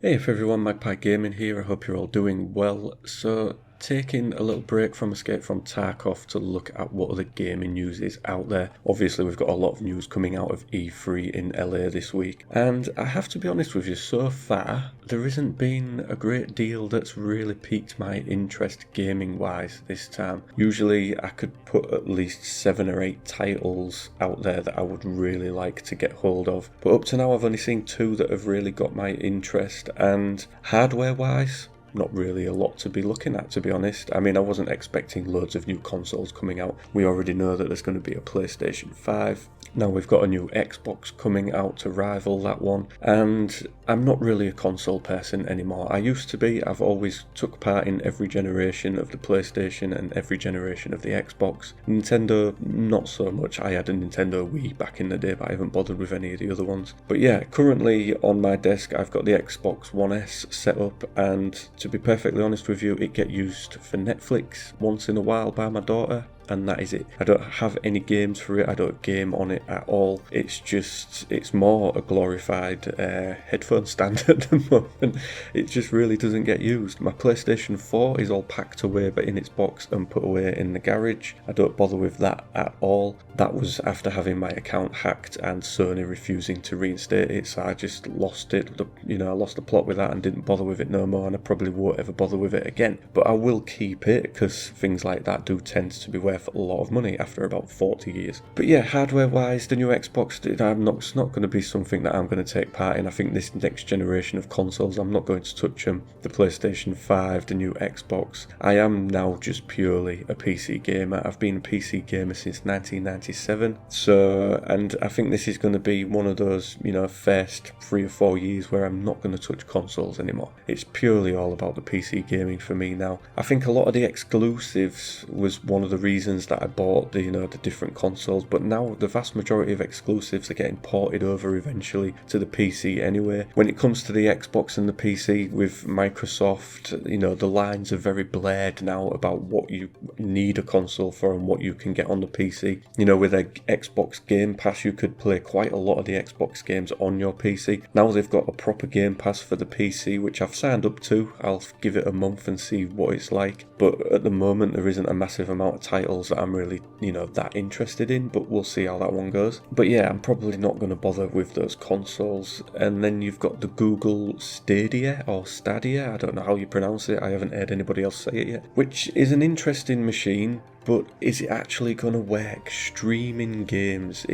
Hey everyone, Magpie Gaming here. I hope you're all doing well. So, taking a little break from Escape from Tarkov to look at what other gaming news is out there. Obviously, we've got a lot of news coming out of E3 in LA this week, and I have to be honest with you, so far there isn't been a great deal that's really piqued my interest gaming-wise this time. Usually, I could put at least 7 or 8 titles out there that I would really like to get hold of, but up to now I've only seen 2 that have really got my interest, and hardware-wise, not really a lot to be looking at, to be honest. I mean, I wasn't expecting loads of new consoles coming out. We already know that there's going to be a PlayStation 5. Now we've got a new Xbox coming out to rival that one, and I'm not really a console person anymore. I used to be. I've always took part in every generation of the PlayStation and every generation of the Xbox. Nintendo, not so much. I had a Nintendo Wii back in the day, but I haven't bothered with any of the other ones. But yeah, currently on my desk I've got the Xbox One S set up, and to be perfectly honest with you, it gets used for Netflix once in a while by my daughter, and that is it. I don't have any games for it. I don't game on it at all. It's more a glorified headphone stand at the moment. It just really doesn't get used. My PlayStation 4 is all packed away but in its box and put away in the garage. I don't bother with that at all. That was after having my account hacked and Sony refusing to reinstate it, so I just lost it. I lost the plot with that and didn't bother with it no more, and I probably won't ever bother with it again. But I will keep it because things like that do tend to be worth a lot of money after about 40 years. But yeah, hardware wise, the new Xbox, it's not going to be something that I'm going to take part in. I think this next generation of consoles, I'm not going to touch them. The PlayStation 5, the new Xbox. I am now just purely a PC gamer. I've been a PC gamer since 1997, and I think this is going to be one of those, first 3 or 4 years where I'm not going to touch consoles anymore. It's purely all about the PC gaming for me now. I think a lot of the exclusives was one of the reasons that I bought the different consoles, but now the vast majority of exclusives are getting ported over eventually to the PC anyway. When it comes to the Xbox and the PC with Microsoft, the lines are very blurred now about what you need a console for and what you can get on the PC. With a Xbox Game Pass, you could play quite a lot of the Xbox games on your PC. Now they've got a proper Game Pass for the PC, which I've signed up to. I'll give it a month and see what it's like, but at the moment there isn't a massive amount of titles that I'm really, that interested in, but we'll see how that one goes. But yeah, I'm probably not going to bother with those consoles. And then you've got the Google Stadia, or Stadia, I don't know how you pronounce it, I haven't heard anybody else say it yet, which is an interesting machine, but is it actually going to work streaming games?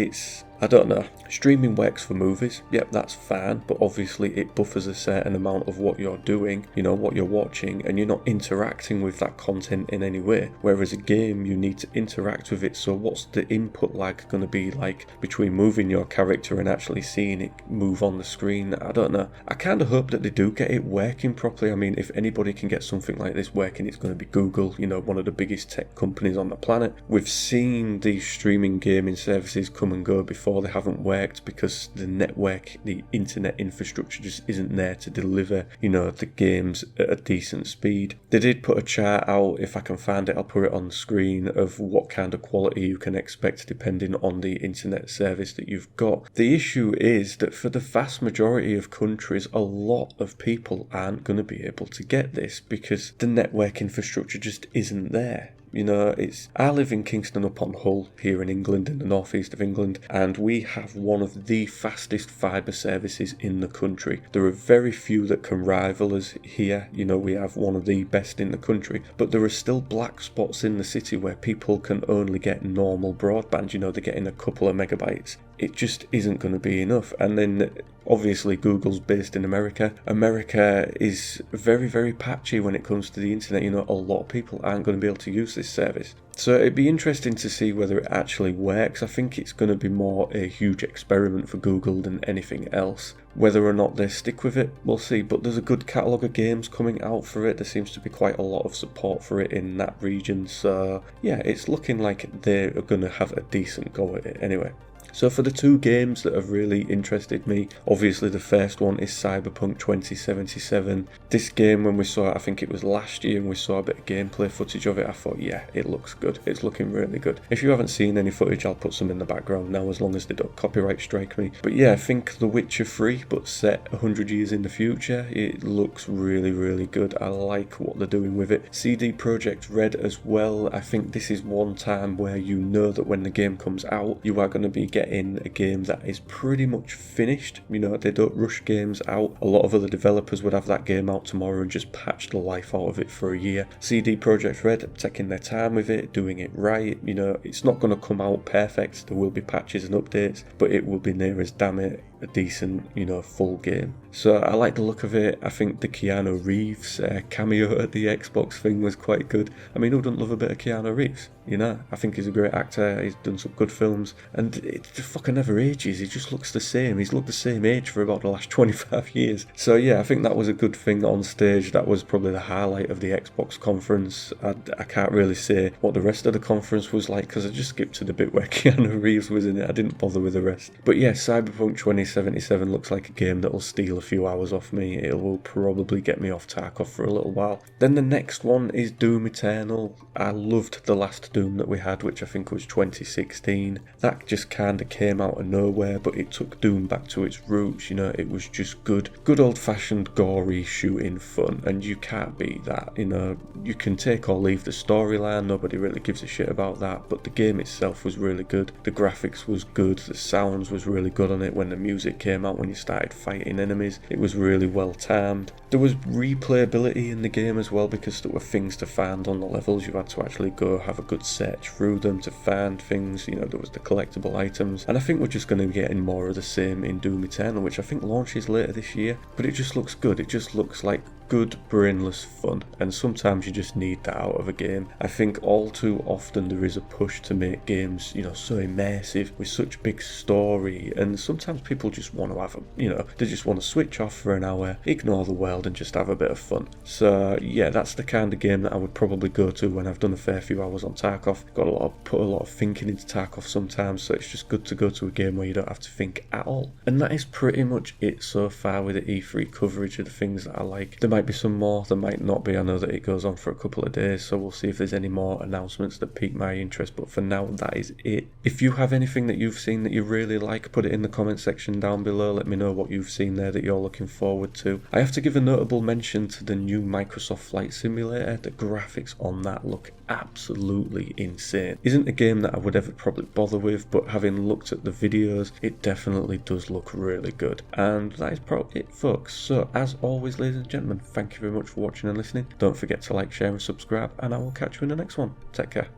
I don't know. Streaming works for movies, yep, that's fine, but obviously it buffers a certain amount of what you're doing, what you're watching, and you're not interacting with that content in any way. Whereas a game, you need to interact with it, so what's the input lag going to be like between moving your character and actually seeing it move on the screen? I don't know. I kind of hope that they do get it working properly. I mean, if anybody can get something like this working, it's going to be Google, one of the biggest tech companies on the planet. We've seen these streaming gaming services come and go before. They haven't worked because the network, the internet infrastructure just isn't there to deliver, the games at a decent speed. They did put a chart out, if I can find it, I'll put it on the screen, of what kind of quality you can expect depending on the internet service that you've got. The issue is that for the vast majority of countries, a lot of people aren't going to be able to get this because the network infrastructure just isn't there. I live in Kingston upon Hull here in England, in the northeast of England, and we have one of the fastest fibre services in the country. There are very few that can rival us here. We have one of the best in the country, but there are still black spots in the city where people can only get normal broadband. They're getting a couple of megabytes. It just isn't going to be enough. And then obviously Google's based in America. America is very, very patchy when it comes to the internet. A lot of people aren't going to be able to use this service. So it'd be interesting to see whether it actually works. I think it's going to be more a huge experiment for Google than anything else. Whether or not they stick with it, we'll see. But there's a good catalogue of games coming out for it. There seems to be quite a lot of support for it in that region. So yeah, it's looking like they're going to have a decent go at it anyway. So for the two games that have really interested me, obviously the first one is Cyberpunk 2077. This game, when we saw it, I think it was last year, and we saw a bit of gameplay footage of it, I thought, yeah, it looks good. It's looking really good. If you haven't seen any footage, I'll put some in the background now, as long as they don't copyright strike me. But yeah, I think The Witcher 3, but set 100 years in the future, it looks really, really good. I like what they're doing with it. CD Projekt Red as well. I think this is one time where you know that when the game comes out, you are going to be getting a game that is pretty much finished. You know, they don't rush games out. A lot of other developers would have that game out tomorrow and just patch the life out of it for a year. CD Projekt Red taking their time with it, doing it right. You know, it's not going to come out perfect. There will be patches and updates, but it will be near as damn it a decent, you know, full game. So I like the look of it. I think the Keanu Reeves cameo at the Xbox thing was quite good. I mean, who doesn't love a bit of Keanu Reeves? You know, I think he's a great actor. He's done some good films, and it just fucking never ages. He just looks the same. He's looked the same age for about the last 25 years. So yeah, I think that was a good thing on stage. That was probably the highlight of the Xbox conference. I can't really say what the rest of the conference was like, because I just skipped to the bit where Keanu Reeves was in it. I didn't bother with the rest. But yeah, Cyberpunk 2077 looks like a game that will steal a few hours off me. It will probably get me off Tarkov for a little while. Then the next one is Doom Eternal. I loved the last Doom that we had, which I think was 2016. That just kind of came out of nowhere, but it took Doom back to its roots. You know, it was just good old-fashioned gory shooting fun, and you can't beat that. You know, you can take or leave the storyline, nobody really gives a shit about that, but the game itself was really good. The graphics was good, the sounds was really good on it. When the music came out, when you started fighting enemies, it was really well timed. There was replayability in the game as well, because there were things to find on the levels. You had to actually go have a good search through them to find things. You know, there was the collectible items, and I think we're just going to be getting more of the same in Doom Eternal, which I think launches later this year. But it just looks good. It just looks like good brainless fun, and sometimes you just need that out of a game. I think all too often there is a push to make games, you know, so immersive with such big story, and sometimes people just want to have a, you know, they just want to switch off for an hour, ignore the world and just have a bit of fun. So yeah, that's the kind of game that I would probably go to when I've done a fair few hours on Tarkov. Put a lot of thinking into Tarkov sometimes, so it's just good to go to a game where you don't have to think at all. And that is pretty much it so far with the E3 coverage of the things that I like. There might be some more, there might not be. I know that it goes on for a couple of days, so we'll see if there's any more announcements that pique my interest, but for now that is it. If you have anything that you've seen that you really like, put it in the comment section down below. Let me know what you've seen there that you're looking forward to. I have to give a notable mention to the new Microsoft Flight Simulator. The graphics on that look absolutely insane. Isn't a game that I would ever probably bother with, but having looked at the videos, it definitely does look really good. And that is probably it, folks. So as always, ladies and gentlemen, thank you very much for watching and listening. Don't forget to like, share and subscribe, and I will catch you in the next one. Take care.